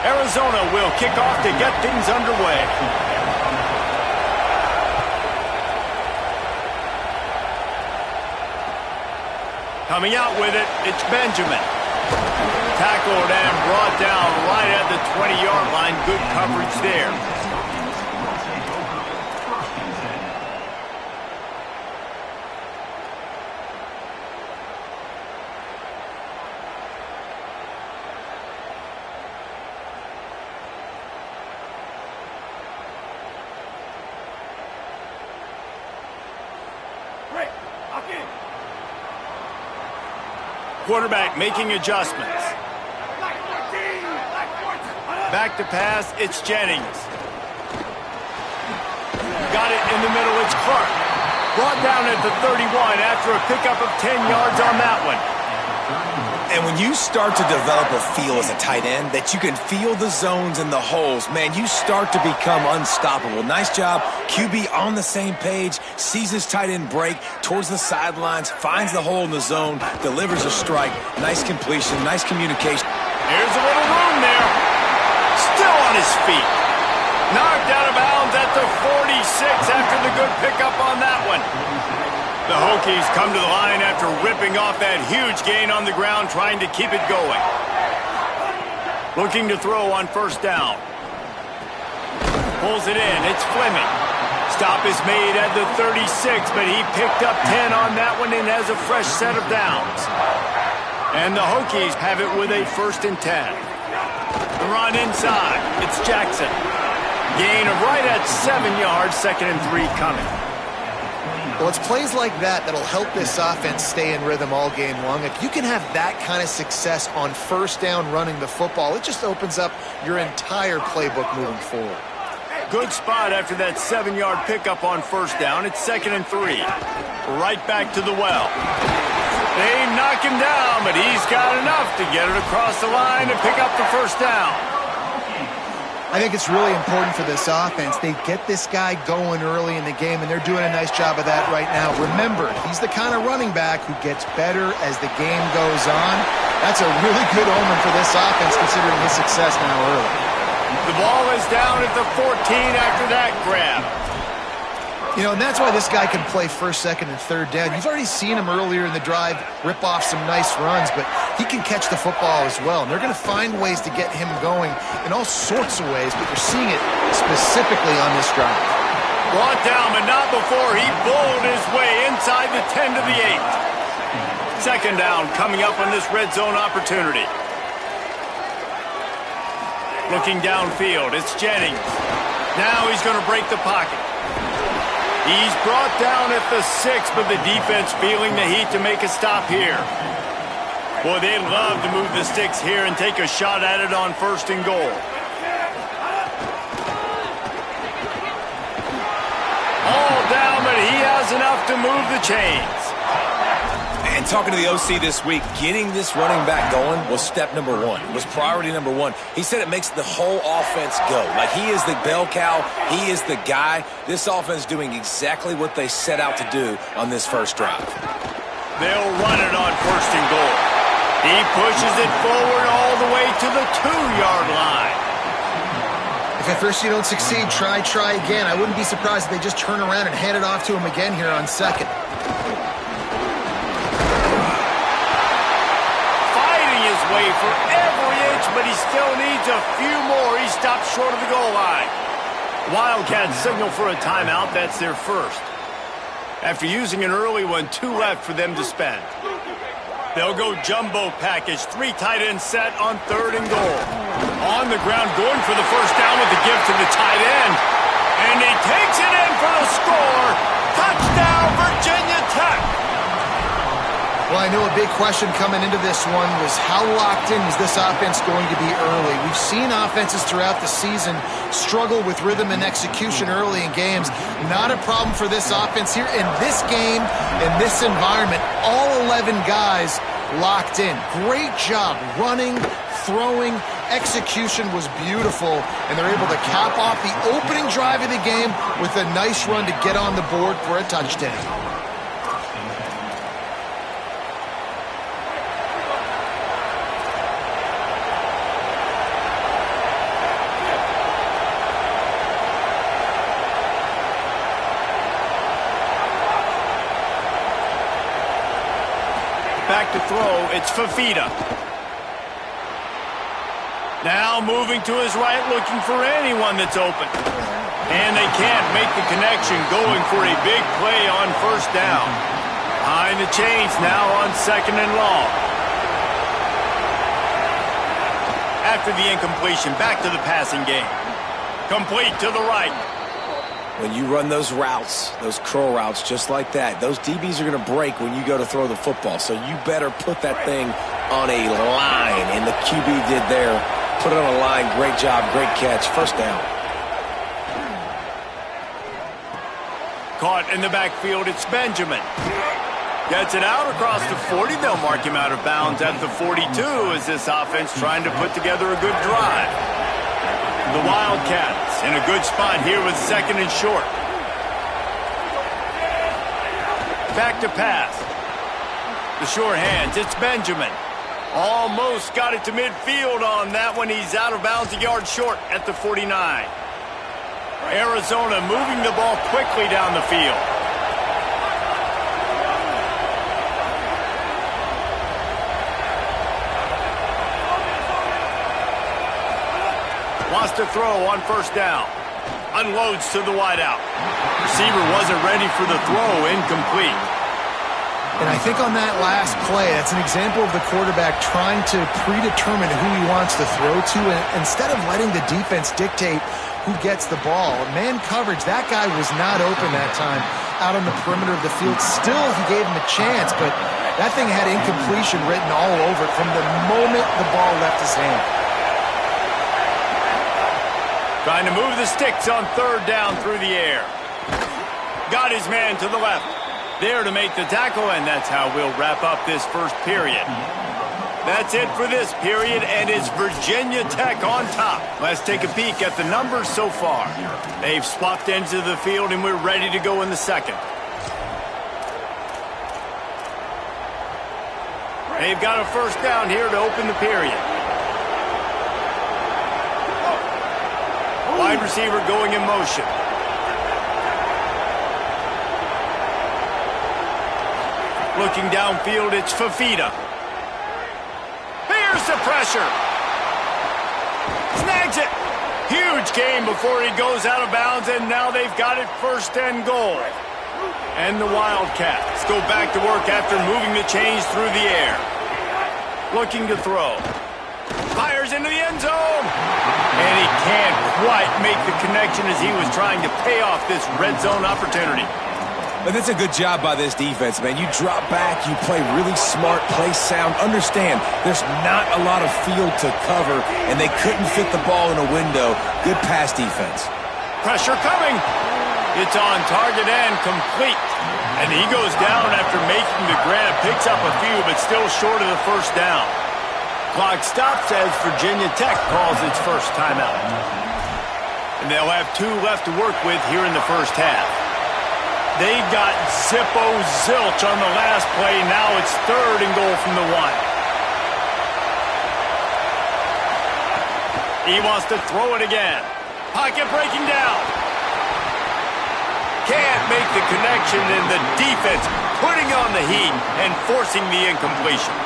Arizona will kick off to get things underway. Coming out with it, it's Benjamin. Tackled and brought down right at the 20-yard line. Good coverage there. Quarterback making adjustments. Back to pass, it's Jennings. Got it in the middle, it's Clark. Brought down at the 31 after a pickup of 10 yards on that one. And when you start to develop a feel as a tight end that you can feel the zones and the holes, man, you start to become unstoppable. Nice job. QB on the same page, sees his tight end break towards the sidelines, finds the hole in the zone, delivers a strike. Nice completion, nice communication. Here's a little room there. Still on his feet. Knocked out of bounds at the 46 after the good pickup on that one. The Hokies come to the line after ripping off that huge gain on the ground, trying to keep it going. Looking to throw on first down. Pulls it in. It's Fleming. Stop is made at the 36, but he picked up 10 on that one and has a fresh set of downs. And the Hokies have it with a 1st and 10. The run inside. It's Jackson. Gain of right at 7 yards, 2nd and 3 coming. Well, it's plays like that that'll help this offense stay in rhythm all game long. If you can have that kind of success on first down running the football, it just opens up your entire playbook moving forward. Good spot after that 7-yard pickup on first down. It's 2nd and 3. Right back to the well. They knock him down, but he's got enough to get it across the line to pick up the first down. I think it's really important for this offense. They get this guy going early in the game, and they're doing a nice job of that right now. Remember, he's the kind of running back who gets better as the game goes on. That's a really good omen for this offense, considering his success now early. The ball is down at the 14 after that grab. You know, and that's why this guy can play 1st, 2nd, and 3rd down. You've already seen him earlier in the drive rip off some nice runs, but he can catch the football as well. And they're going to find ways to get him going in all sorts of ways, but you're seeing it specifically on this drive. Brought down, but not before he bowled his way inside the 10 to the 8. 2nd down coming up on this red zone opportunity. Looking downfield, it's Jennings. Now he's going to break the pocket. He's brought down at the 6, but the defense feeling the heat to make a stop here. Boy, they love to move the sticks here and take a shot at it on 1st and goal. All down, but he has enough to move the chains. And talking to the OC this week, getting this running back going was step number 1. Was priority number 1. He said it makes the whole offense go. Like, he is the bell cow. He is the guy. This offense doing exactly what they set out to do on this first drive. They'll run it on 1st and goal. He pushes it forward all the way to the 2-yard line. If at first you don't succeed, try again. I wouldn't be surprised if they just turn around and hand it off to him again here on 2nd. Way for every inch, but he still needs a few more. He stopped short of the goal line. Wildcats signal for a timeout. That's their 1st. After using an early one, 2 left for them to spend. They'll go jumbo package, 3 tight end set on 3rd and goal. On the ground, going for the first down with the give to the tight end. And he takes it in for the score. Touchdown, Virginia Tech. Well, I know a big question coming into this one was how locked in is this offense going to be early? We've seen offenses throughout the season struggle with rhythm and execution early in games. Not a problem for this offense here. In this game, in this environment, all 11 guys locked in. Great job running, throwing. Execution was beautiful, and they're able to cap off the opening drive of the game with a nice run to get on the board for a touchdown. to throw. It's Fafita. Now moving to his right, looking for anyone that's open. And they can't make the connection, going for a big play on first down. Behind the chains now on 2nd and long. After the incompletion, back to the passing game. Complete to the right. When you run those routes, those curl routes just like that, those DBs are going to break when you go to throw the football. So you better put that thing on a line, and the QB did there. Put it on a line. Great job, great catch. First down. Caught in the backfield, it's Benjamin. Gets it out across the 40. They'll mark him out of bounds at the 42 as this offense trying to put together a good drive. The Wildcats in a good spot here with 2nd and short. Back to pass. The short hands, it's Benjamin. Almost got it to midfield on that one. He's out of bounds a yard short at the 49. Arizona moving the ball quickly down the field. Wants to throw on first down. Unloads to the wideout. Receiver wasn't ready for the throw, incomplete. And I think on that last play, that's an example of the quarterback trying to predetermine who he wants to throw to, and instead of letting the defense dictate who gets the ball. Man coverage, that guy was not open that time out on the perimeter of the field. Still, he gave him a chance, but that thing had incompletion written all over it from the moment the ball left his hand. Trying to move the sticks on 3rd down through the air. Got his man to the left. There to make the tackle, and that's how we'll wrap up this first period. That's it for this period, and it's Virginia Tech on top. Let's take a peek at the numbers so far. They've swapped ends of the field, and we're ready to go in the second. They've got a first down here to open the period. Wide receiver going in motion. Looking downfield, it's Fafita. Here's the pressure. Snags it. Huge gain before he goes out of bounds, and now they've got it 1st and goal. And the Wildcats go back to work after moving the chains through the air. Looking to throw. Fires into the end zone. And he can't quite make the connection as he was trying to pay off this red zone opportunity. But that's a good job by this defense, man. You drop back, you play really smart, play sound. Understand, there's not a lot of field to cover, and they couldn't fit the ball in a window. Good pass defense. Pressure coming. It's on target and complete. And he goes down after making the grab. Picks up a few, but still short of the first down. Clock stops as Virginia Tech calls its first timeout. And they'll have 2 left to work with here in the first half. They got zilch on the last play. Now it's 3rd and goal from the 1. He wants to throw it again. Pocket breaking down. Can't make the connection, and the defense putting on the heat and forcing the incompletion.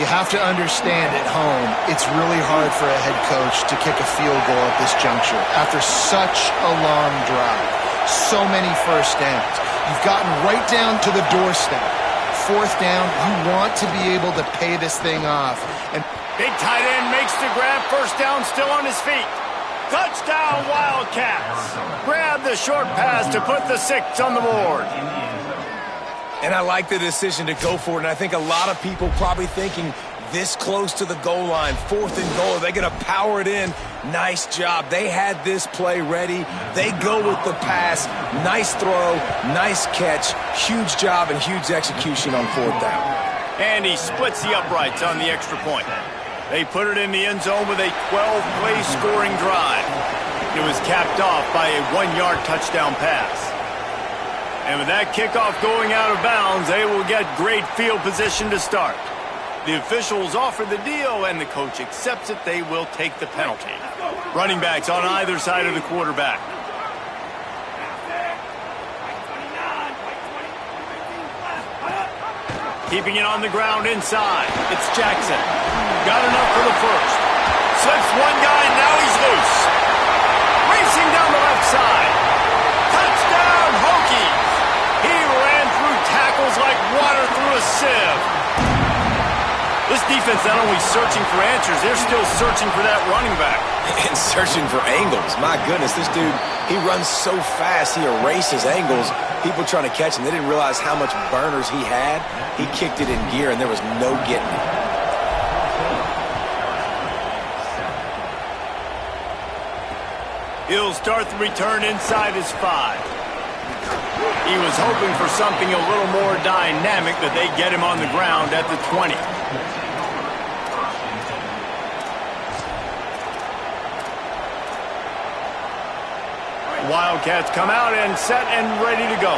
You have to understand at home, it's really hard for a head coach to kick a field goal at this juncture after such a long drive. So many first downs. You've gotten right down to the doorstep. 4th down, you want to be able to pay this thing off. And big tight end makes the grab. First down, still on his feet. Touchdown, Wildcats. Grab the short pass to put the 6 on the board. And I like the decision to go for it, and I think a lot of people probably thinking this close to the goal line, 4th and goal, are they going to power it in? Nice job. They had this play ready. They go with the pass. Nice throw, nice catch, huge job and huge execution on 4th down. And he splits the uprights on the extra point. They put it in the end zone with a 12-play scoring drive. It was capped off by a 1-yard touchdown pass. And with that kickoff going out of bounds, they will get great field position to start. The officials offer the deal, and the coach accepts it. They will take the penalty. Running backs on either side of the quarterback. Keeping it on the ground inside. It's Jackson. Got enough for the first. Slips one guy, now he's loose. Racing down the left side. Touchdown, Hokies! He ran through tackles like water through a sieve. This defense not only searching for answers, they're still searching for that running back. And searching for angles. My goodness, this dude, he runs so fast, he erases angles. People trying to catch him, they didn't realize how much burners he had. He kicked it in gear, and there was no getting it. He'll start the return inside his 5. He was hoping for something a little more dynamic, that they get him on the ground at the 20. Wildcats come out and set and ready to go.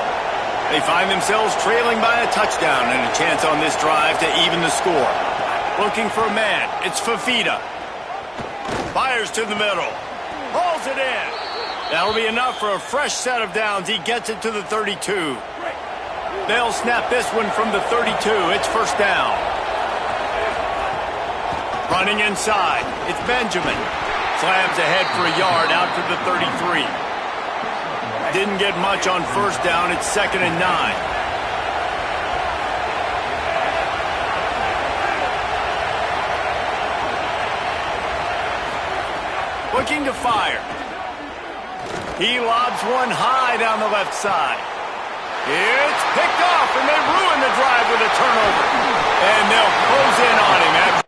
They find themselves trailing by a touchdown and a chance on this drive to even the score. Looking for a man. It's Fafita. Fires to the middle. Hauls it in. That'll be enough for a fresh set of downs. He gets it to the 32. They'll snap this one from the 32. It's first down. Running inside. It's Benjamin. Slams ahead for a yard out to the 33. Didn't get much on first down. It's 2nd and 9. Looking to fire. He lobs one high down the left side. It's picked off, and they ruin the drive with a turnover. And they'll close in on him after.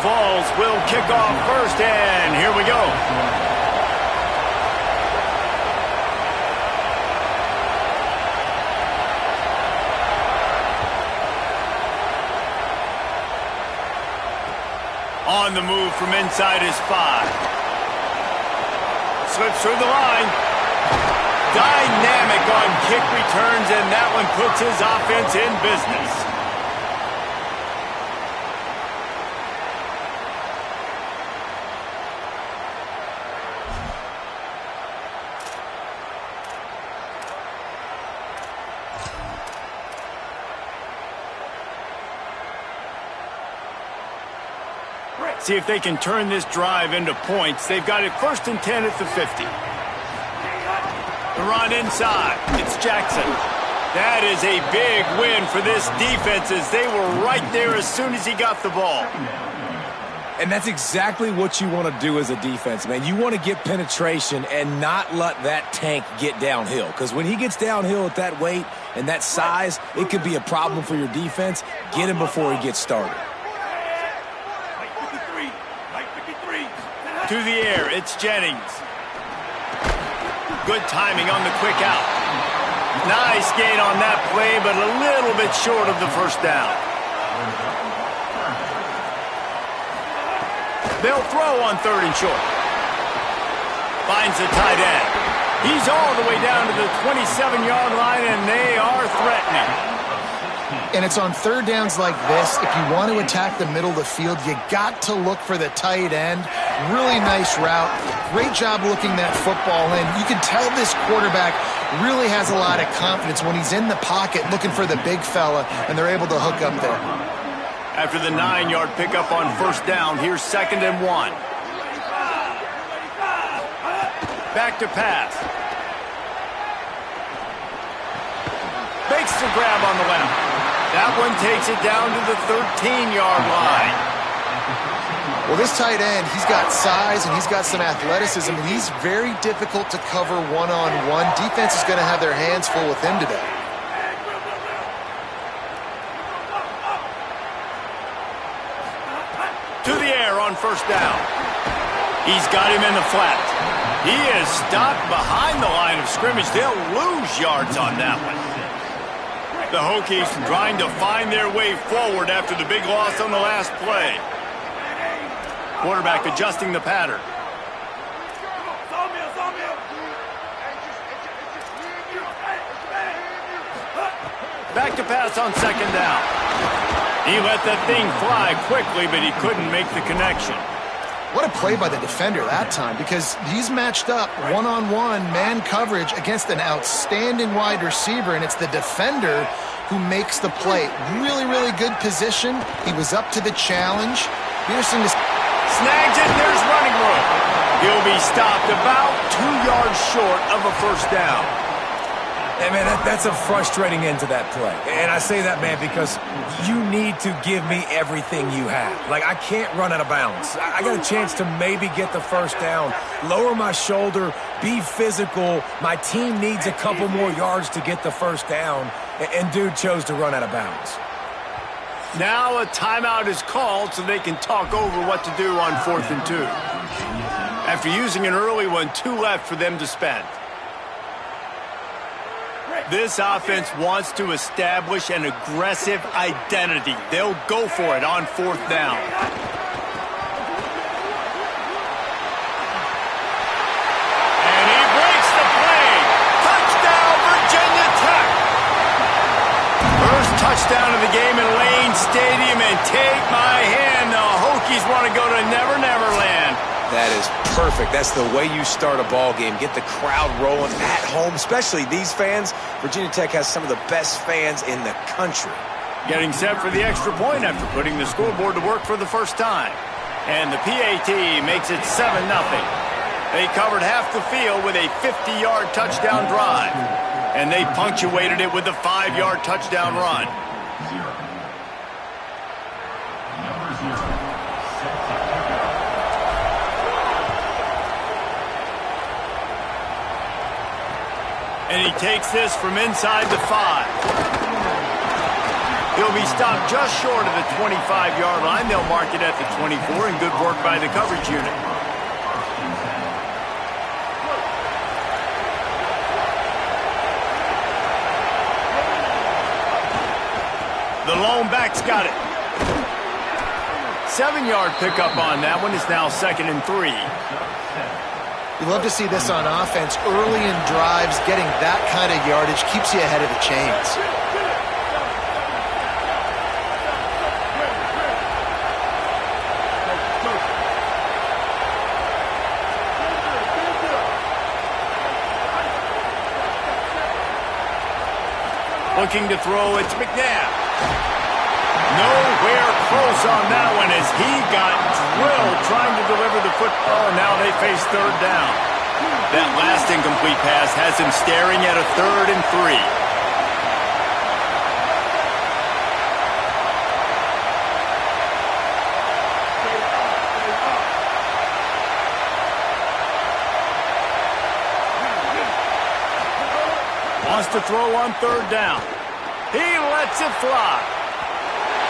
Vols will kick off first, and here we go. On the move from inside his 5. Slips through the line. Dynamic on kick returns, and that one puts his offense in business. See if they can turn this drive into points. They've got it 1st and 10 at the 50. The run inside. It's Jackson. That is a big win for this defense as they were right there as soon as he got the ball. And that's exactly what you want to do as a defense, man. You want to get penetration and not let that tank get downhill. Because when he gets downhill at that weight and that size, it could be a problem for your defense. Get him before he gets started. To the air, it's Jennings. Good timing on the quick out. Nice gain on that play, but a little bit short of the first down. They'll throw on 3rd and short. Finds the tight end. He's all the way down to the 27-yard line, and they are threatening. And it's on 3rd downs like this. If you want to attack the middle of the field, you got to look for the tight end. Really nice route. Great job looking that football in. You can tell this quarterback really has a lot of confidence when he's in the pocket looking for the big fella, and they're able to hook up there. After the 9-yard pickup on 1st down, here's 2nd and 1. Back to pass. Makes the grab on the left. That one takes it down to the 13-yard line. Well, this tight end, he's got size and he's got some athleticism, and he's very difficult to cover one-on-one. Defense is going to have their hands full with him today. To the air on 1st down. He's got him in the flat. He is stopped behind the line of scrimmage. They'll lose yards on that one. The Hokies trying to find their way forward after the big loss on the last play. Quarterback adjusting the pattern. Back to pass on 2nd down. He let that thing fly quickly, but he couldn't make the connection. What a play by the defender that time, because he's matched up one-on-one man coverage against an outstanding wide receiver, and it's the defender who makes the play. Really, really good position. He was up to the challenge. Pearson snags it, there's running room. He'll be stopped about 2 yards short of a 1st down. Hey, man, that's a frustrating end to that play. And I say that, man, because you need to give me everything you have. Like, I can't run out of bounds. I got a chance to maybe get the 1st down, lower my shoulder, be physical. My team needs a couple more yards to get the 1st down, and dude chose to run out of bounds. Now a timeout is called so they can talk over what to do on 4th and 2. After using an early one, 2 left for them to spend. This offense wants to establish an aggressive identity. They'll go for it on 4th down. And he breaks the play. Touchdown, Virginia Tech. First touchdown of the game in Lane Stadium, and take my hand, the Hokies want to go to Never Never Land. That is perfect. That's the way you start a ball game. Get the crowd rolling at home, especially these fans. Virginia Tech has some of the best fans in the country. Getting set for the extra point after putting the scoreboard to work for the first time. And the PAT makes it 7-0. They covered half the field with a 50-yard touchdown drive. And they punctuated it with a 5-yard touchdown run. And he takes this from inside the 5. He'll He'll be stopped just short of the 25-yard line. They'll mark it at the 24, and good work by the coverage unit. The lone back's got it. 7-yard pickup on that one. Is now 2nd and 3. You love to see this on offense. Early in drives, getting that kind of yardage keeps you ahead of the chains. Looking to throw, it's McNabb. Nowhere close on that one as he got drilled trying to deliver the football. Now they face 3rd down. That last incomplete pass has him staring at a 3rd and 3. Wants to throw on 3rd down. He lets it fly.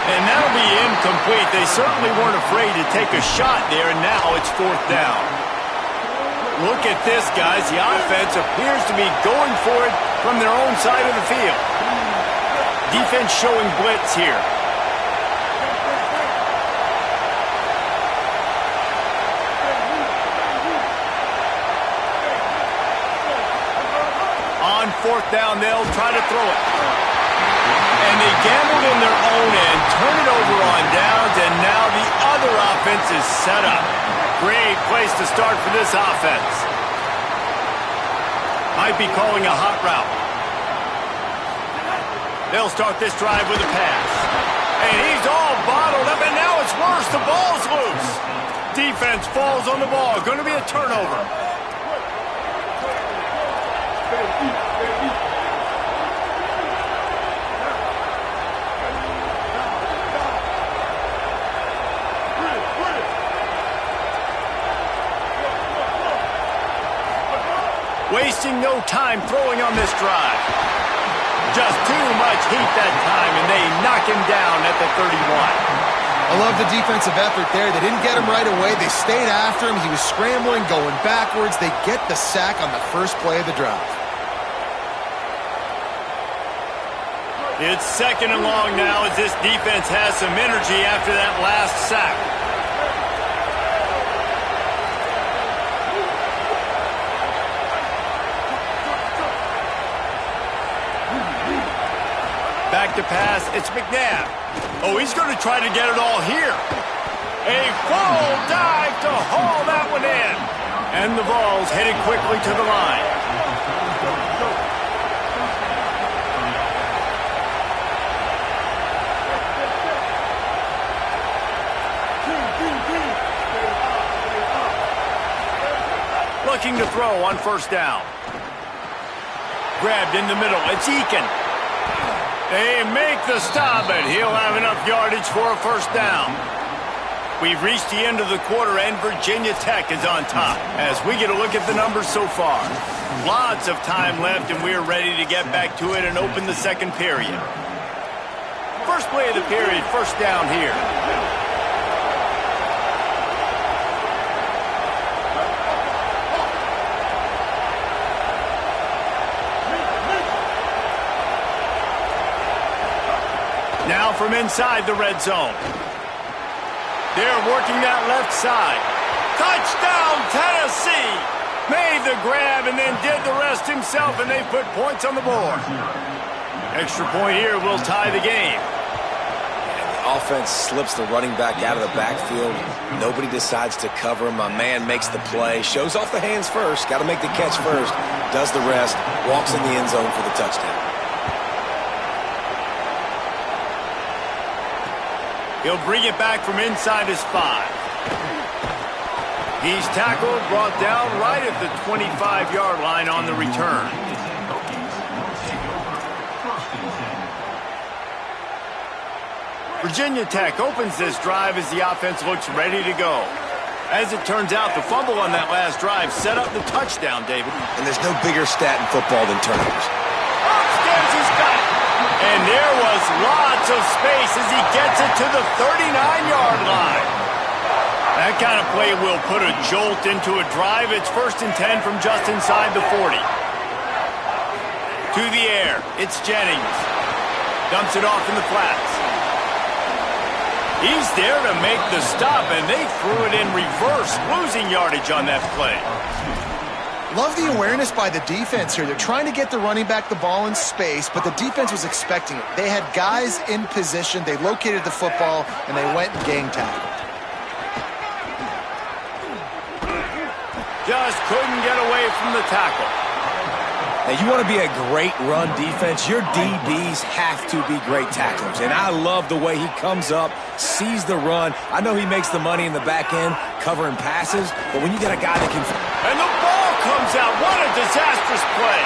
And that'll be incomplete. They certainly weren't afraid to take a shot there, and now it's 4th down. Look at this, guys. The offense appears to be going for it from their own side of the field. Defense showing blitz here. On 4th down, they'll try to throw it. And they gambled in their own end, turn it over on downs, and now the other offense is set up. Great place to start for this offense. Might be calling a hot route. They'll start this drive with a pass. And he's all bottled up, and now it's worse. The ball's loose. Defense falls on the ball. Going to be a turnover. Wasting no time throwing on this drive. Just too much heat that time, and they knock him down at the 31. I love the defensive effort there. They didn't get him right away. They stayed after him. He was scrambling, going backwards. They get the sack on the first play of the drive. It's 2nd and long now as this defense has some energy after that last sack. Back to pass, it's McNabb. Oh, he's going to try to get it all here. A full dive to haul that one in. And the ball's headed quickly to the line. Looking to throw on 1st down. Grabbed in the middle, it's Eakin. They make the stop, and he'll have enough yardage for a 1st down. We've reached the end of the quarter, and Virginia Tech is on top as we get a look at the numbers so far. Lots of time left, and we're ready to get back to it and open the 2nd period. First play of the period, 1st down here. Now from inside the red zone. They're working that left side. Touchdown, Tennessee! Made the grab and then did the rest himself, and they put points on the board. Extra point here will tie the game. And the offense slips the running back out of the backfield. Nobody decides to cover him. My man makes the play. Shows off the hands first. Got to make the catch first. Does the rest. Walks in the end zone for the touchdown. He'll bring it back from inside his 5. He's tackled, brought down right at the 25-yard line on the return. Virginia Tech opens this drive as the offense looks ready to go. As it turns out, the fumble on that last drive set up the touchdown, David. And there's no bigger stat in football than turnovers. Upstairs, he's got it. And there was lots of space as he gets it to the 39-yard line. That kind of play will put a jolt into a drive. It's 1st and 10 from just inside the 40. To the air, it's Jennings. Dumps it off in the flats. He's there to make the stop, and they threw it in reverse, losing yardage on that play. Love the awareness by the defense here. They're trying to get the running back the ball in space, but the defense was expecting it. They had guys in position. They located the football, and they went and gang tackled. Just couldn't get away from the tackle. Now, you want to be a great run defense, your DBs have to be great tacklers. And I love the way he comes up, sees the run. I know he makes the money in the back end covering passes, but when you got a guy that can... And the ball comes out. What a disastrous play.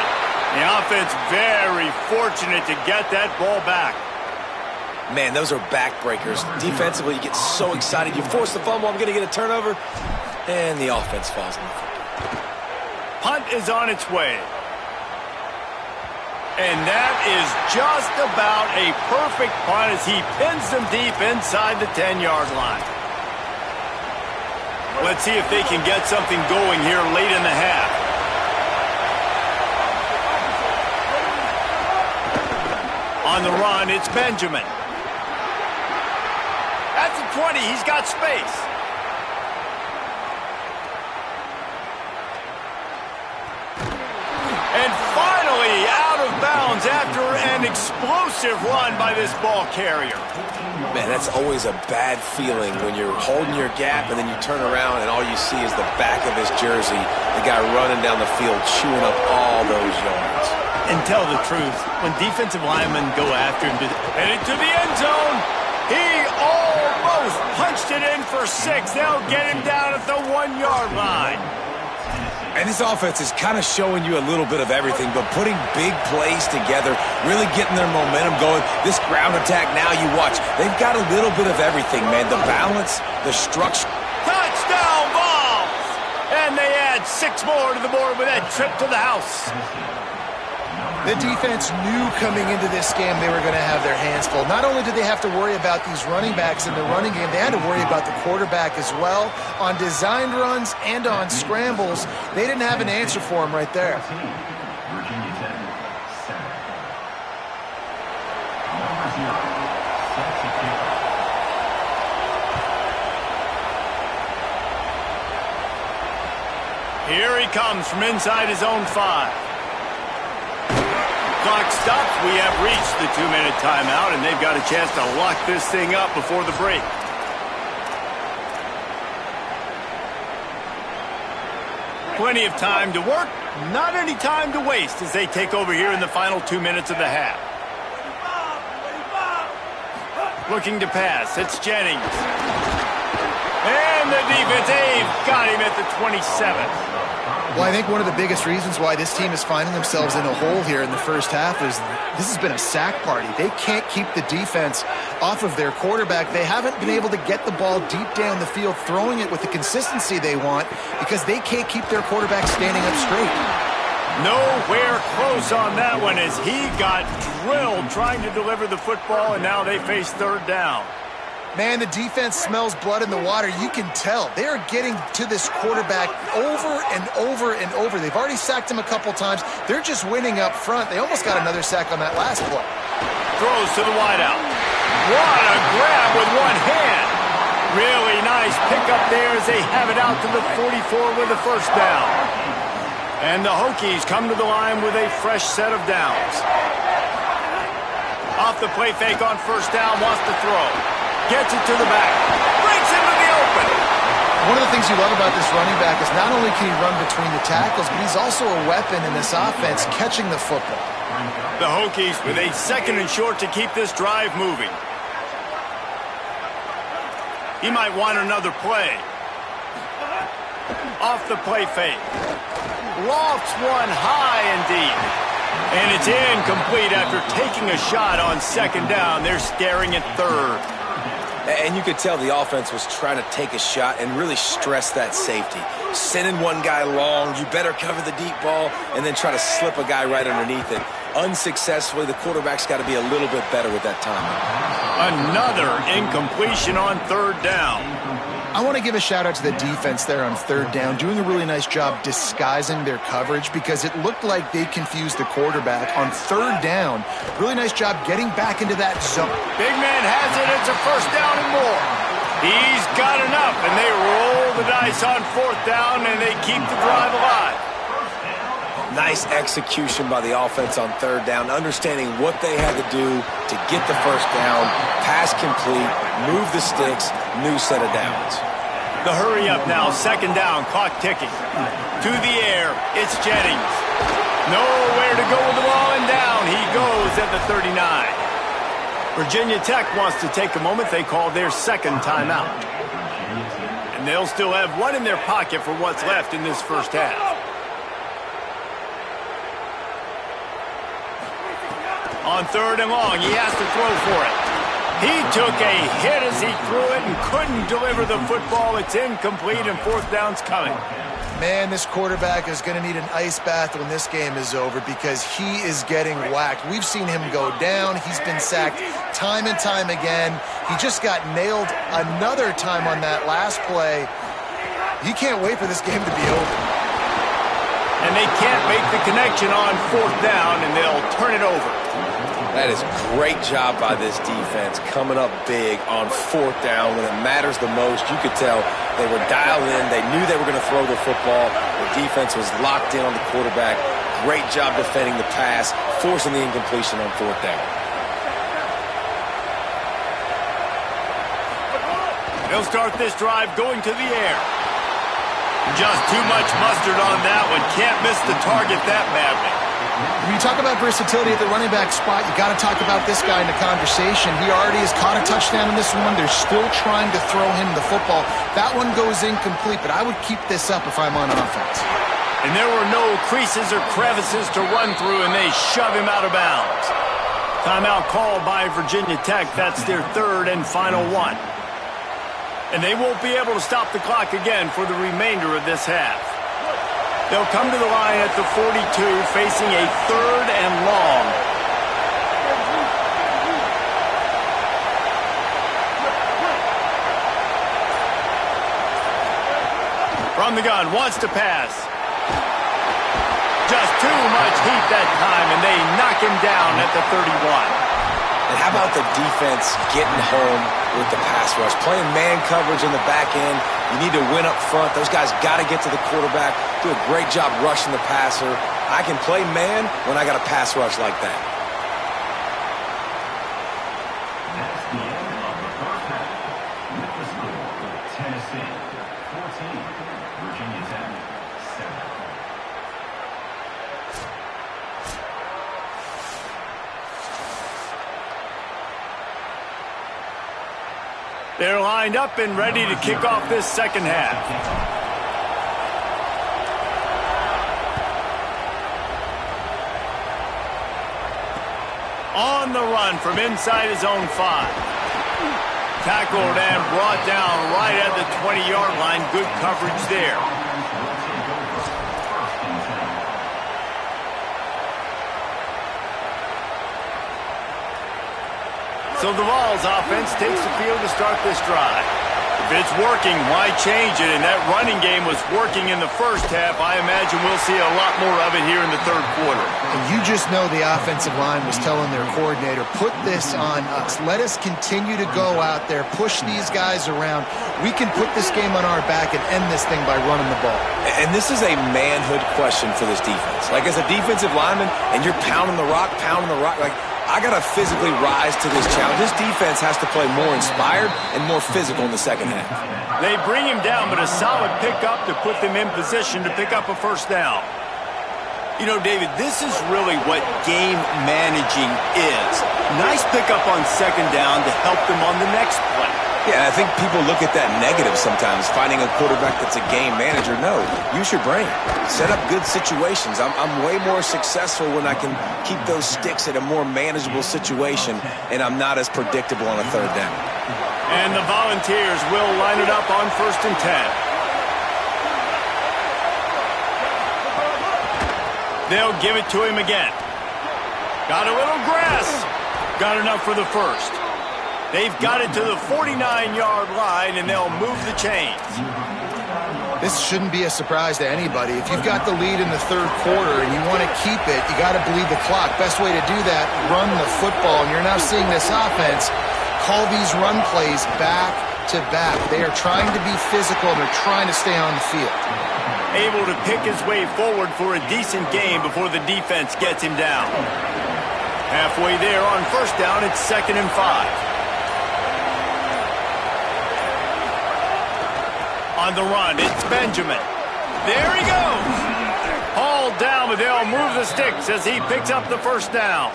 The offense very fortunate to get that ball back. Man, those are backbreakers. Defensively, you get so excited. You force the fumble, I'm going to get a turnover, and the offense falls in the football. Punt is on its way. And that is just about a perfect punt as he pins them deep inside the 10-yard line. Let's see if they can get something going here late in the half. On the run, it's Benjamin. At the 20, he's got space. And finally out of bounds after an explosive run by this ball carrier. Man, that's always a bad feeling when you're holding your gap and then you turn around and all you see is the back of his jersey, the guy running down the field chewing up all those yards. And tell the truth, when defensive linemen go after him and into the end zone, he almost punched it in for 6. They'll get him down at the 1-yard line. And this offense is kind of showing you a little bit of everything, but putting big plays together, really getting their momentum going. This ground attack now, you watch, they've got a little bit of everything, man. The balance, the structure. Touchdown balls! And they add 6 more to the board with that trip to the house. The defense knew coming into this game they were going to have their hands full. Not only did they have to worry about these running backs in the running game, they had to worry about the quarterback as well. On designed runs and on scrambles, they didn't have an answer for him right there. Here he comes from inside his own 5. Clock stops. We have reached the 2-minute timeout, and they've got a chance to lock this thing up before the break. Plenty of time to work, not any time to waste as they take over here in the final 2 minutes of the half. Looking to pass, it's Jennings. And the defense, they've got him at the 27. Well, I think one of the biggest reasons why this team is finding themselves in a hole here in the first half is this has been a sack party. They can't keep the defense off of their quarterback. They haven't been able to get the ball deep down the field, throwing it with the consistency they want because they can't keep their quarterback standing up straight. Nowhere close on that one as he got drilled trying to deliver the football, and now they face 3rd down. Man, the defense smells blood in the water. You can tell. They are getting to this quarterback over and over and over. They've already sacked him a couple times. They're just winning up front. They almost got another sack on that last play. Throws to the wideout. What a grab with one hand. Really nice pickup there as they have it out to the 44 with the 1st down. And the Hokies come to the line with a fresh set of downs. Off the play fake on 1st down, wants to throw. Gets it to the back. Breaks into the open. One of the things you love about this running back is not only can he run between the tackles, but he's also a weapon in this offense, catching the football. The Hokies with a 2nd and short to keep this drive moving. He might want another play. Off the play fake. Lofts one high and deep. And it's incomplete after taking a shot on 2nd down. They're staring at 3rd. And you could tell the offense was trying to take a shot and really stress that safety. Sending one guy long, you better cover the deep ball, and then try to slip a guy right underneath it. Unsuccessfully, the quarterback's got to be a little bit better with that timing. Another incompletion on third down. I want to give a shout out to the defense there on third down, doing a really nice job disguising their coverage because it looked like they confused the quarterback on third down. Really nice job getting back into that zone. Big man has it. It's a first down and more. He's got enough, and they roll the dice on fourth down, and they keep the drive alive. Nice execution by the offense on third down, understanding what they had to do to get the first down, pass complete, move the sticks, new set of downs. The hurry up now, second down, clock ticking. To the air, it's Jennings. Nowhere to go with the ball, and down he goes at the 39. Virginia Tech wants to take a moment. They call their second timeout. And they'll still have one in their pocket for what's left in this first half. On third and long, he has to throw for it. He took a hit as he threw it and couldn't deliver the football. It's incomplete, and fourth down's coming. Man, this quarterback is going to need an ice bath when this game is over because he is getting whacked. We've seen him go down. He's been sacked time and time again. He just got nailed another time on that last play. He can't wait for this game to be over. And they can't make the connection on fourth down, and they'll turn it over. That is great job by this defense, coming up big on fourth down when it matters the most. You could tell they were dialed in. They knew they were going to throw the football. The defense was locked in on the quarterback. Great job defending the pass, forcing the incompletion on fourth down. They'll start this drive going to the air. Just too much mustard on that one. Can't miss the target that badly. When you talk about versatility at the running back spot, you got to talk about this guy in the conversation. He already has caught a touchdown in this one. They're still trying to throw him the football. That one goes incomplete, but I would keep this up if I'm on offense. And there were no creases or crevices to run through, and they shove him out of bounds. Timeout called by Virginia Tech. That's their third and final one. And they won't be able to stop the clock again for the remainder of this half. They'll come to the line at the 42, facing a third and long. From the gun, wants to pass. Just too much heat that time, and they knock him down at the 31. And how about the defense getting home with the pass rush? Playing man coverage in the back end. You need to win up front. Those guys got to get to the quarterback. Do a great job rushing the passer. I can play man when I got a pass rush like that. That's the end of the first half. With the score, Tennessee 14, Virginia Tech 7. They're lined up and ready to kick off this second half. On the run from inside his own 5. Tackled and brought down right at the 20-yard line. Good coverage there. So the Vols offense takes the field to start this drive. If it's working, why change it? And that running game was working in the first half. I imagine we'll see a lot more of it here in the third quarter. And you just know the offensive line was telling their coordinator, put this on us. Let us continue to go out there, push these guys around. We can put this game on our back and end this thing by running the ball. And this is a manhood question for this defense. Like, as a defensive lineman, and you're pounding the rock, like, I got to physically rise to this challenge. This defense has to play more inspired and more physical in the second half. They bring him down, but a solid pickup to put them in position to pick up a first down. You know, David, this is really what game managing is. Nice pickup on second down to help them on the next play. Yeah, I think people look at that negative sometimes, finding a quarterback that's a game manager. No, use your brain. Set up good situations. I'm way more successful when I can keep those sticks at a more manageable situation, and I'm not as predictable on a third down. And the Volunteers will line it up on 1st and 10. They'll give it to him again. Got a little grass. Got enough for the first. They've got it to the 49-yard line, and they'll move the chains. This shouldn't be a surprise to anybody. If you've got the lead in the third quarter and you want to keep it, you got to bleed the clock. Best way to do that, run the football. And you're now seeing this offense call these run plays back to back. They are trying to be physical, and they're trying to stay on the field. Able to pick his way forward for a decent game before the defense gets him down. Halfway there on 1st down, it's 2nd and 5. On the run, it's Benjamin. There he goes. Hauled down, but they'll move the sticks as he picks up the 1st down.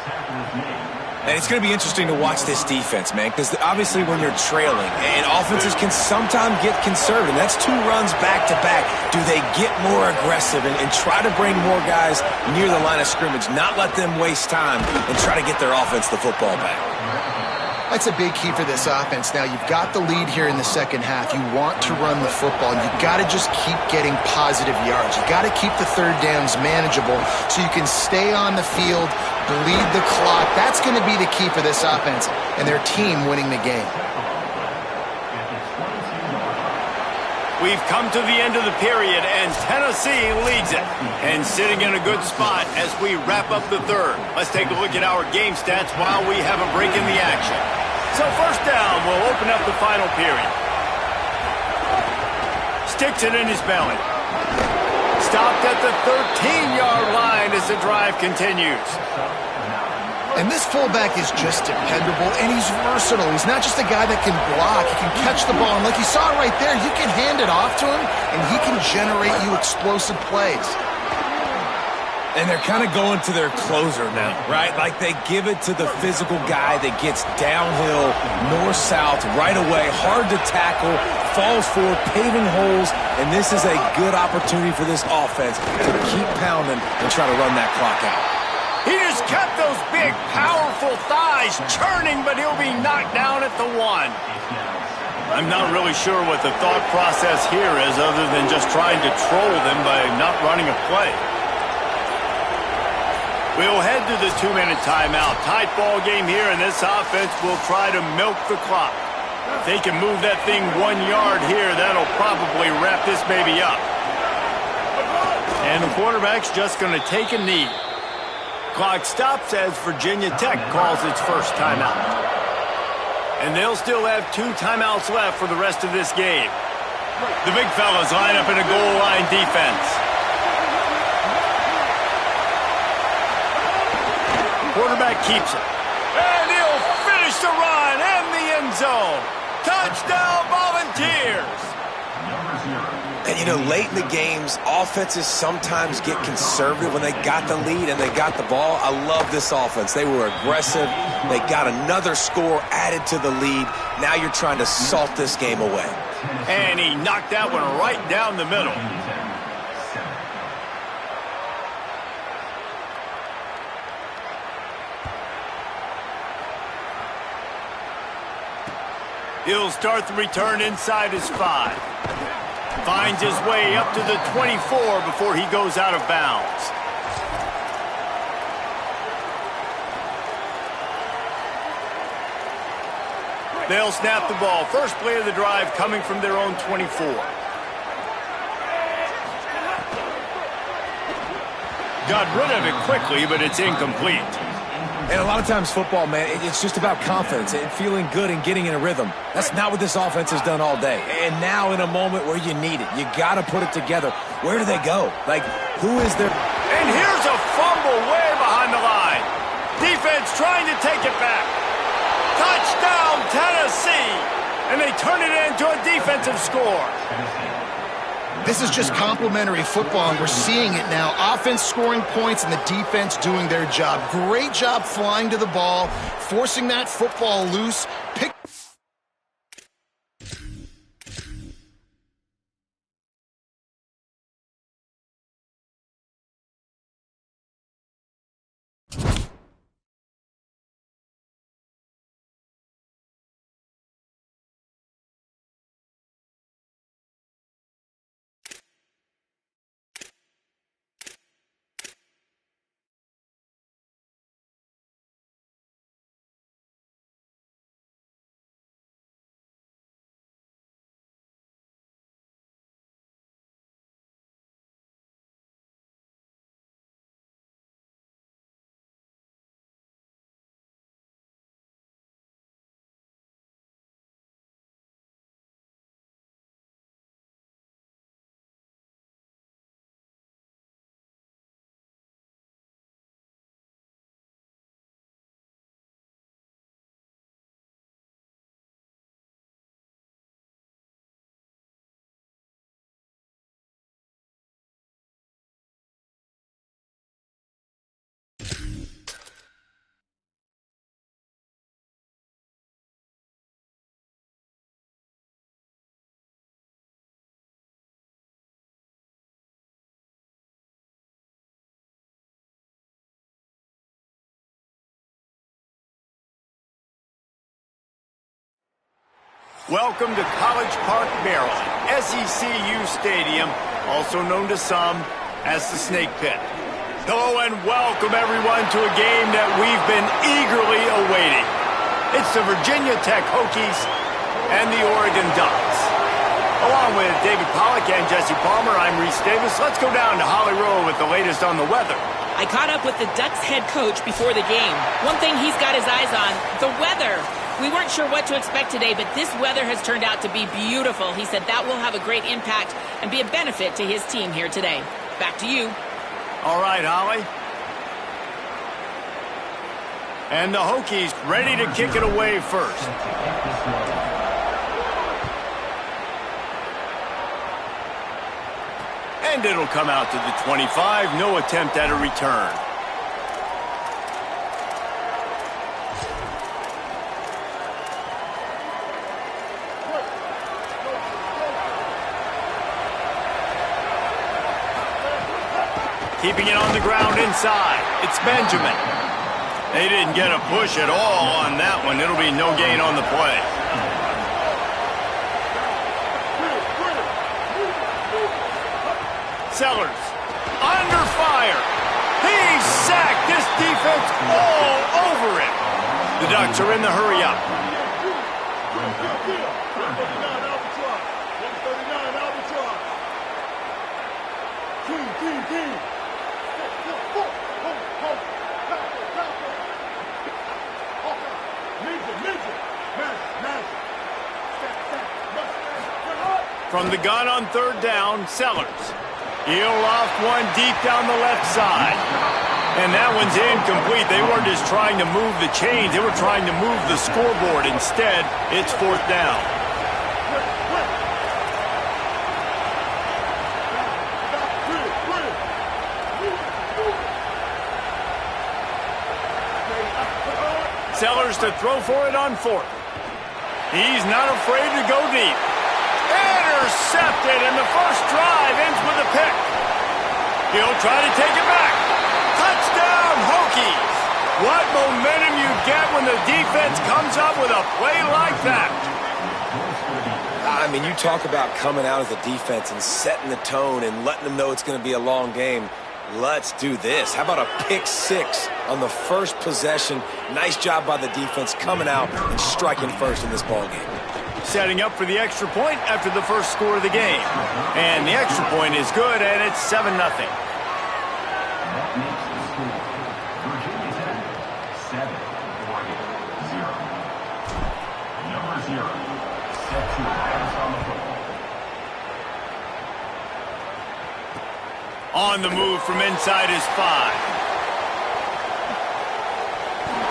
And it's going to be interesting to watch this defense, man, because obviously when you're trailing, and offenses can sometimes get conservative. That's 2 runs back-to-back. Do they get more aggressive and try to bring more guys near the line of scrimmage, not let them waste time, and try to get their offense the football back? That's a big key for this offense. Now, you've got the lead here in the second half. You want to run the football. You've got to just keep getting positive yards. You've got to keep the third downs manageable so you can stay on the field, bleed the clock. That's going to be the key for this offense and their team winning the game. We've come to the end of the period, and Tennessee leads it. And sitting in a good spot as we wrap up the third. Let's take a look at our game stats while we have a break in the action. So 1st down will open up the final period. Sticks it in his belly. Stopped at the 13-yard line as the drive continues. And this fullback is just dependable, and he's versatile. He's not just a guy that can block. He can catch the ball, and like you saw right there, you can hand it off to him, and he can generate you explosive plays. And they're kind of going to their closer now, right? Like they give it to the physical guy that gets downhill, north-south, right away, hard to tackle, falls forward, paving holes, and this is a good opportunity for this offense to keep pounding and try to run that clock out. He just kept those big, powerful thighs churning, but he'll be knocked down at the 1. I'm not really sure what the thought process here is other than just trying to troll them by not running a play. We'll head to the 2-minute timeout. Tight ball game here, and this offense will try to milk the clock. If they can move that thing 1 yard here, that'll probably wrap this baby up. And the quarterback's just going to take a knee. Clock stops as Virginia Tech calls its first timeout. And they'll still have 2 timeouts left for the rest of this game. The big fellas line up in a goal line defense. Quarterback keeps it. And he'll finish the run and the end zone. Touchdown, Volunteers! And, you know, late in the games, offenses sometimes get conservative when they got the lead and they got the ball. I love this offense. They were aggressive. They got another score added to the lead. Now you're trying to salt this game away. And he knocked that one right down the middle. He'll start the return inside his 5. Finds his way up to the 24 before he goes out of bounds. They'll snap the ball. First play of the drive coming from their own 24. Got rid of it quickly, but it's incomplete. And a lot of times football, man, it's just about confidence and feeling good and getting in a rhythm. That's not what this offense has done all day. And now in a moment where you need it, you got to put it together. Where do they go? Like, who is there? And here's a fumble way behind the line. Defense trying to take it back. Touchdown, Tennessee. And they turn it into a defensive score. This is just complimentary football, and we're seeing it now. Offense scoring points and the defense doing their job. Great job flying to the ball, forcing that football loose. Welcome to College Park, Maryland, SECU Stadium, also known to some as the Snake Pit. Hello and welcome everyone to a game that we've been eagerly awaiting. It's the Virginia Tech Hokies and the Oregon Ducks. Along with David Pollack and Jesse Palmer, I'm Reese Davis. Let's go down to Holly Rowe with the latest on the weather. I caught up with the Ducks head coach before the game. One thing he's got his eyes on, the weather. We weren't sure what to expect today, but this weather has turned out to be beautiful. He said that will have a great impact and be a benefit to his team here today. Back to you. All right, Holly. And the Hokies ready to kick it away first. And it'll come out to the 25. No attempt at a return. Keeping it on the ground inside. It's Benjamin. They didn't get a push at all on that one. It'll be no gain on the play. Sellers under fire. He's sacked. This defense all over it. The Ducks are in the hurry up. From the gun on third down, Sellers. He'll loft one deep down the left side. And that one's incomplete. They weren't just trying to move the chains. They were trying to move the scoreboard. Instead, it's fourth down. Sellers to throw for it on fourth. He's not afraid to go deep. Intercepted, and the first drive ends with a pick. He'll try to take it back. Touchdown, Hokies! What momentum you get when the defense comes up with a play like that. I mean, you talk about coming out as a defense and setting the tone and letting them know it's going to be a long game. Let's do this. How about a pick six on the first possession? Nice job by the defense coming out and striking first in this ball game. Setting up for the extra point after the first score of the game. And the extra point is good, and it's 7-0. That makes the score Virginia Tech 7, Oregon 0. Number 0, set to advance on the football. On the move from inside his 5.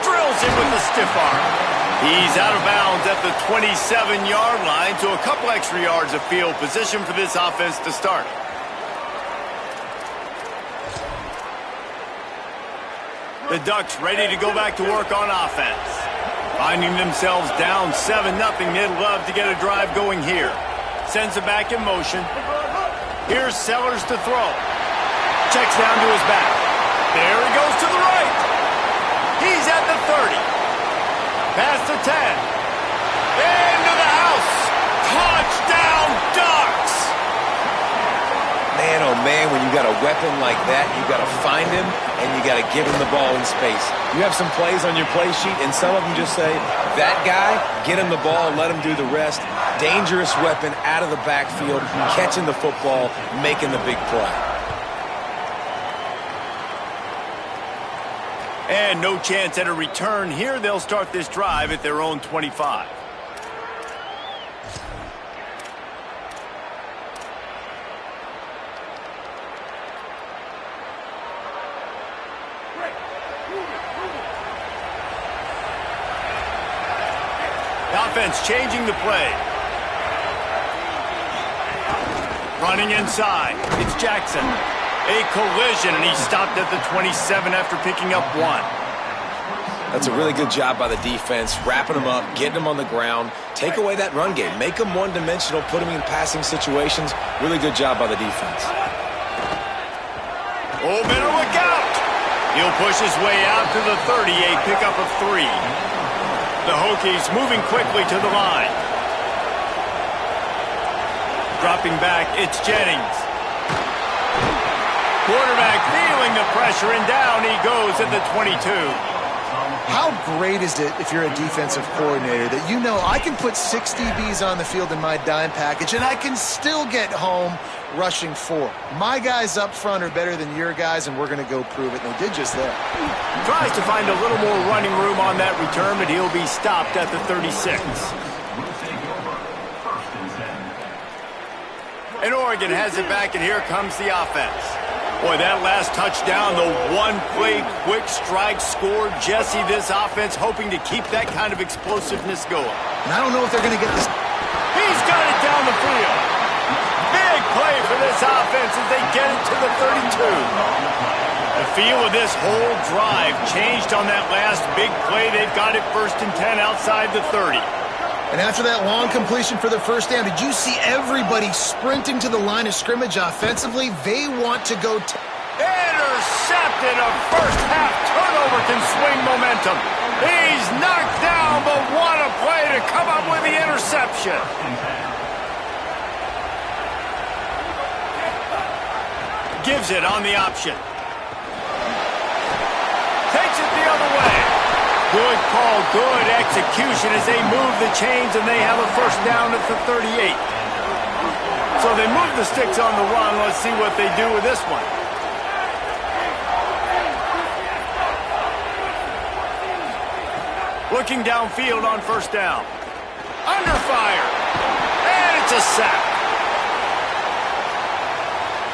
Drills him with the stiff arm. He's out of bounds at the 27-yard line, so a couple extra yards of field position for this offense to start. The Ducks ready to go back to work on offense. Finding themselves down 7-0, they'd love to get a drive going here. Sends it back in motion. Here's Sellers to throw. Checks down to his back. There he goes to the right. He's at the 30. Past the 10. Into the house. Touchdown, Ducks! Man, oh man, when you got a weapon like that, you got to find him and you got to give him the ball in space. You have some plays on your play sheet, and some of them just say, that guy, get him the ball, let him do the rest. Dangerous weapon out of the backfield, catching the football, making the big play. And no chance at a return here. They'll start this drive at their own 25. The offense changing the play. Running inside. It's Jackson. A collision, and he stopped at the 27 after picking up 1. That's a really good job by the defense, wrapping them up, getting them on the ground. Take away that run game. Make them one-dimensional, put them in passing situations. Really good job by the defense. Oh, better look out! He'll push his way out to the 30, a pickup of 3. The Hokies moving quickly to the line. Dropping back, it's Jennings. Quarterback feeling the pressure, and down he goes at the 22. How great is it if you're a defensive coordinator that you know I can put 6 DBs on the field in my dime package and I can still get home rushing 4. My guys up front are better than your guys, and we're going to go prove it. And they did just that. Tries to find a little more running room on that return, but he'll be stopped at the 36. Will take over. First and 10. And Oregon has it back, and here comes the offense. Boy, that last touchdown, the one-play quick strike scored. Jesse, this offense hoping to keep that kind of explosiveness going. And I don't know if they're going to get this. He's got it down the field. Big play for this offense as they get it to the 32. The feel of this whole drive changed on that last big play. They've got it 1st and 10 outside the 30. And after that long completion for the first down, did you see everybody sprinting to the line of scrimmage offensively? They want to go. Intercepted. A first-half turnover can swing momentum. He's knocked down, but what a play to come up with the interception. Gives it on the option. Takes it the other way. Good call, good execution as they move the chains, and they have a first down at the 38. So they move the sticks on the run. Let's see what they do with this one. Looking downfield on first down. Under fire. And it's a sack.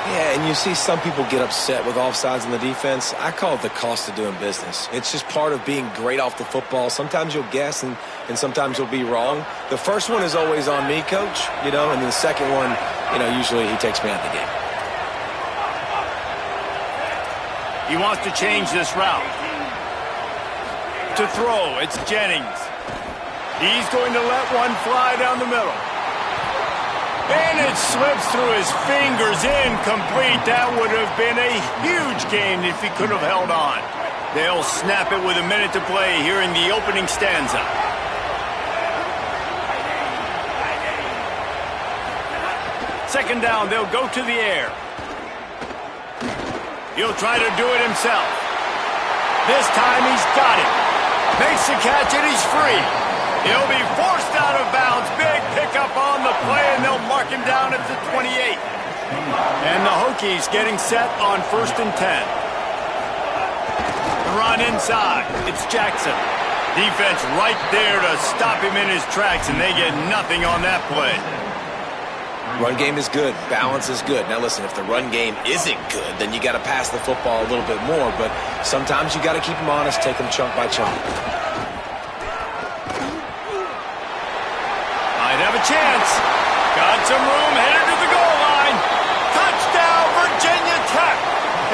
Yeah, and you see some people get upset with offsides in the defense. I call it the cost of doing business. It's just part of being great off the football. Sometimes you'll guess and sometimes you'll be wrong. The first one is always on me, Coach, and then the second one, usually he takes me out of the game. He wants to change this route. To throw, it's Jennings. He's going to let one fly down the middle. And it slips through his fingers, incomplete. That would have been a huge gain if he could have held on. They'll snap it with a minute to play here in the opening stanza. Second down, they'll go to the air. He'll try to do it himself. This time he's got it. Makes the catch and he's free. He'll be forced out of bounds. Big pickup on the play, and they'll mark him down at the 28. And the Hokies getting set on 1st and 10. The run inside. It's Jackson. Defense right there to stop him in his tracks, and they get nothing on that play. Run game is good. Balance is good. Now, listen, if the run game isn't good, then you got to pass the football a little bit more. But sometimes you got to keep them honest, take them chunk by chunk. Might have a chance. Got some room, headed to the goal line. Touchdown, Virginia Tech.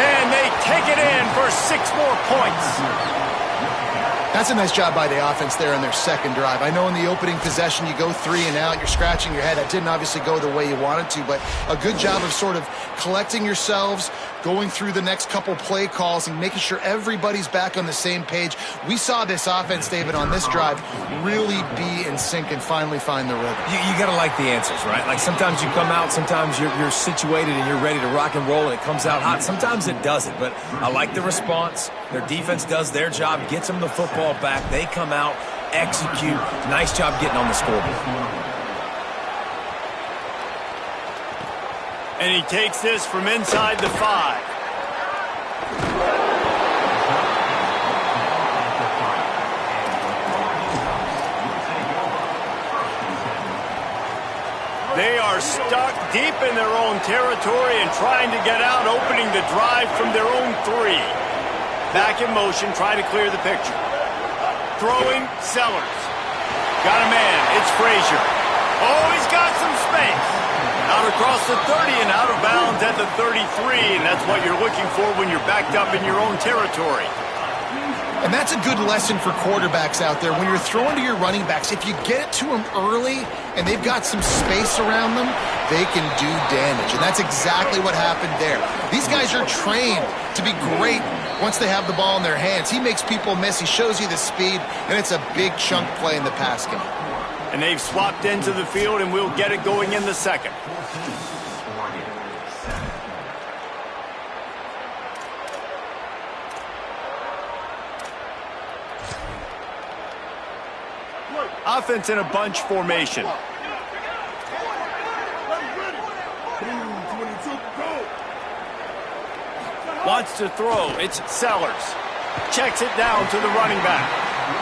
And they take it in for 6 more points. That's a nice job by the offense there in their second drive. I know in the opening possession you go 3 and out, you're scratching your head. That didn't obviously go the way you wanted to, but a good job of sort of collecting yourselves, going through the next couple play calls and making sure everybody's back on the same page. We saw this offense, David, on this drive really be in sync and finally find the rhythm. You got to like the answers, right? Like sometimes you come out, sometimes you're situated and you're ready to rock and roll and it comes out hot. Sometimes it doesn't, but I like the response. Their defense does their job, gets them the football back. They come out, execute. Nice job getting on the scoreboard. And he takes this from inside the 5. They are stuck deep in their own territory and trying to get out, opening the drive from their own 3. Back in motion, try to clear the picture. Throwing, Sellers. Got a man, it's Frazier. Oh, he's got some space. Out across the 30 and out of bounds at the 33, and that's what you're looking for when you're backed up in your own territory. And that's a good lesson for quarterbacks out there. When you're throwing to your running backs, if you get it to them early and they've got some space around them, they can do damage. And that's exactly what happened there. These guys are trained to be great once they have the ball in their hands. He makes people miss. He shows you the speed, and it's a big chunk play in the pass game. And they've swapped into the field, and we'll get it going in the second. Offense in a bunch formation. Wants to throw. It's Sellers. Checks it down to the running back.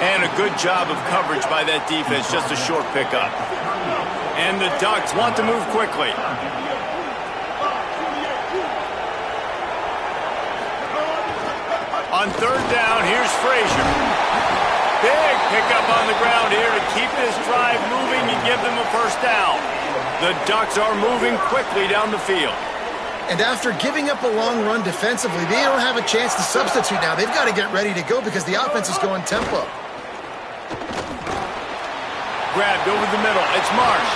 And a good job of coverage by that defense. Just a short pickup. And the Ducks want to move quickly. On third down, here's Frazier. Big pickup on the ground here to keep this drive moving and give them a first down. The Ducks are moving quickly down the field. And after giving up a long run defensively, they don't have a chance to substitute now. They've got to get ready to go because the offense is going tempo. Grabbed over the middle. It's Marsh.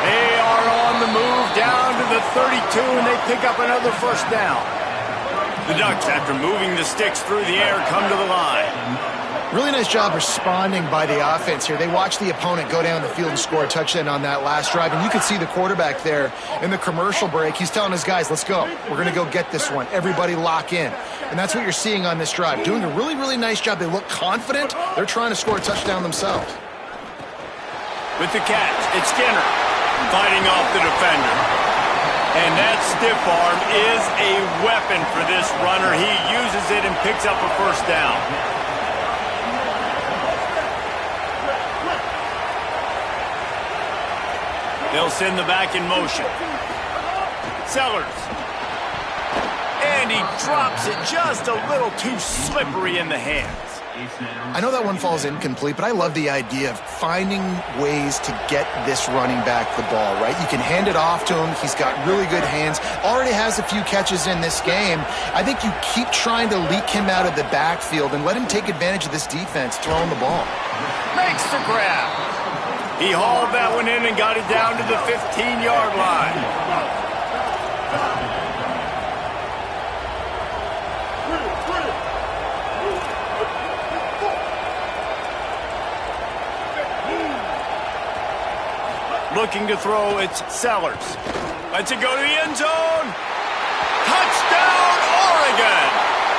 They are on the move down to the 32, and they pick up another first down. The Ducks, after moving the sticks through the air, come to the line. Really nice job responding by the offense here. They watched the opponent go down the field and score a touchdown on that last drive. And you could see the quarterback there in the commercial break. He's telling his guys, let's go. We're going to go get this one. Everybody lock in. And that's what you're seeing on this drive. Doing a really, really nice job. They look confident. They're trying to score a touchdown themselves. With the catch, it's Skinner fighting off the defender. And that stiff arm is a weapon for this runner. He uses it and picks up a first down. They'll send the back in motion. Sellers. And he drops it just a little too slippery in the hands. I know that one falls incomplete, but I love the idea of finding ways to get this running back the ball, right? You can hand it off to him. He's got really good hands. Already has a few catches in this game. I think you keep trying to leak him out of the backfield and let him take advantage of this defense throwing the ball. Makes the grab. He hauled that one in and got it down to the 15-yard line. Looking to throw, it's Sellers. Lets it go to the end zone. Touchdown, Oregon!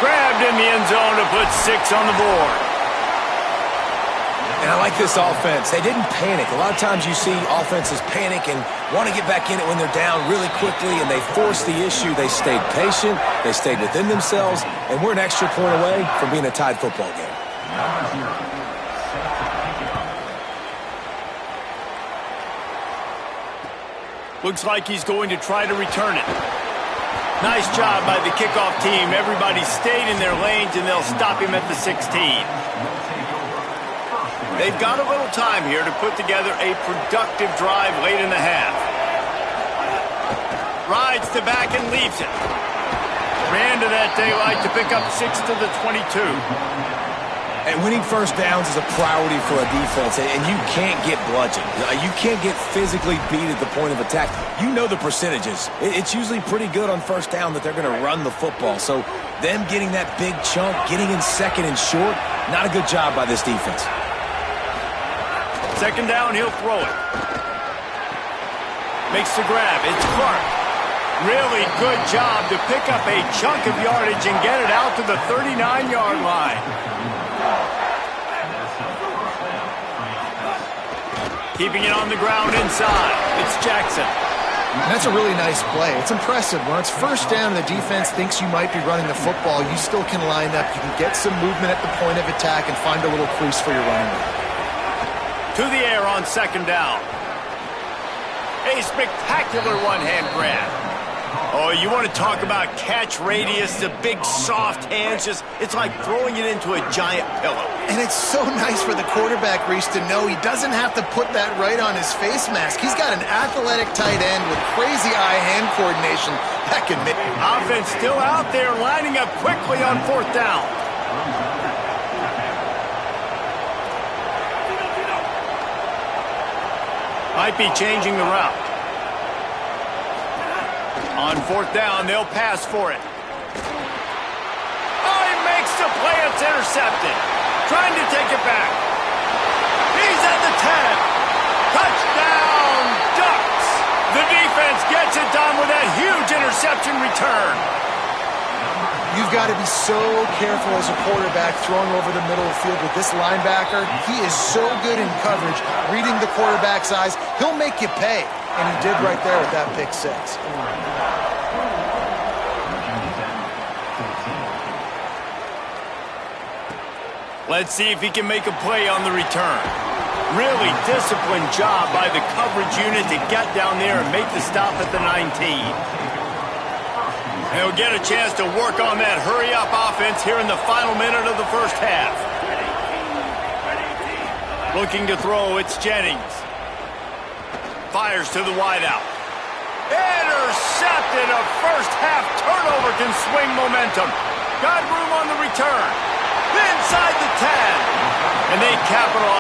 Grabbed in the end zone to put 6 on the board. And I like this offense. They didn't panic. A lot of times you see offenses panic and want to get back in it when they're down really quickly, and they forced the issue. They stayed patient. They stayed within themselves, and we're an extra point away from being a tied football game. Looks like he's going to try to return it. Nice job by the kickoff team. Everybody stayed in their lanes, and they'll stop him at the 16. They've got a little time here to put together a productive drive late in the half. Rides to back and leaves it. Ran to that daylight to pick up 6 to the 22. And winning first downs is a priority for a defense, and you can't get bludgeoned. You can't get physically beat at the point of attack. You know the percentages. It's usually pretty good on first down that they're going to run the football. So them getting that big chunk, getting in second and short, not a good job by this defense. Second down, he'll throw it. Makes the grab. It's Clark. Really good job to pick up a chunk of yardage and get it out to the 39-yard line. Keeping it on the ground inside. It's Jackson. And that's a really nice play. It's impressive. When it's first down and the defense thinks you might be running the football, you still can line up. You can get some movement at the point of attack and find a little crease for your running back. To the air on second down. A spectacular one-hand grab. Oh, you want to talk about catch radius, the big soft hands, it's like throwing it into a giant pillow. And it's so nice for the quarterback, Reese, to know he doesn't have to put that right on his face mask. He's got an athletic tight end with crazy eye-hand coordination that can make... Offense still out there lining up quickly on fourth down. Might be changing the route. On fourth down, they'll pass for it. Oh, he makes the play. It's intercepted. Trying to take it back. He's at the 10. Touchdown, Ducks. The defense gets it done with that huge interception return. You've got to be so careful as a quarterback throwing over the middle of the field with this linebacker. He is so good in coverage, reading the quarterback's eyes. He'll make you pay, and he did right there with that pick six. Let's see if he can make a play on the return. Really disciplined job by the coverage unit to get down there and make the stop at the 19. He'll get a chance to work on that hurry-up offense here in the final minute of the first half. Looking to throw, it's Jennings. Fires to the wideout. Intercepted. A first-half turnover can swing momentum. Got room on the return. Inside the 10. And they capitalize